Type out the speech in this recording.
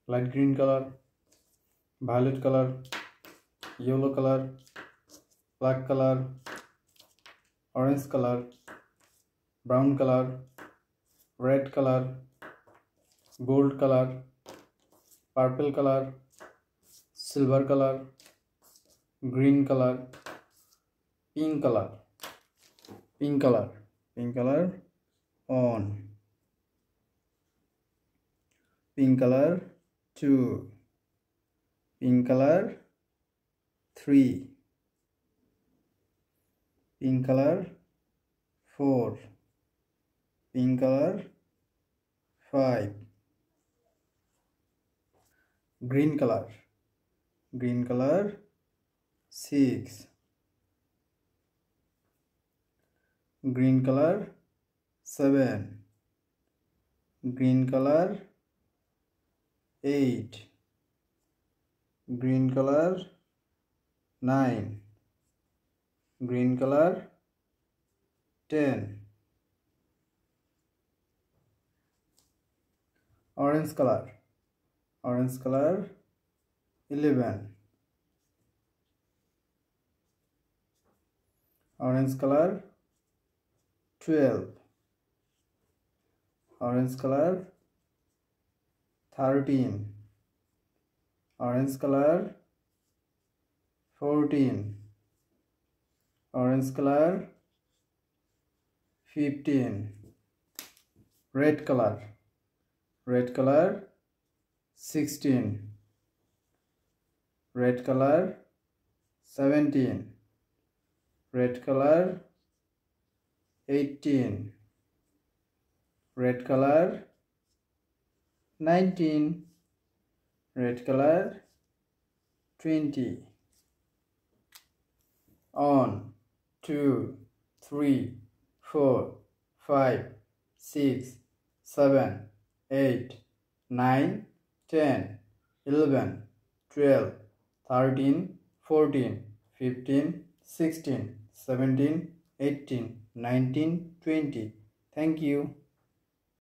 light green color, violet color, yellow color, black color, orange color, brown color, red color, gold color, purple color, silver color, green color, pink color, pink color, pink color on, pink color 2, pink color 3, pink color 4, pink color 5, green color 6, green color 7, green color 8, green color 9, green color 10, orange color 11, orange color 12, orange color 13, orange color 14, orange color 15, red color 16, red color 17, red color 18, red color 19, red color 20, on 2, 3, 4, 5, 6, 7, 8, 9, 10, 11, 12, 13, 14, 15, 16, 17, 18, 19, 20. Thank you.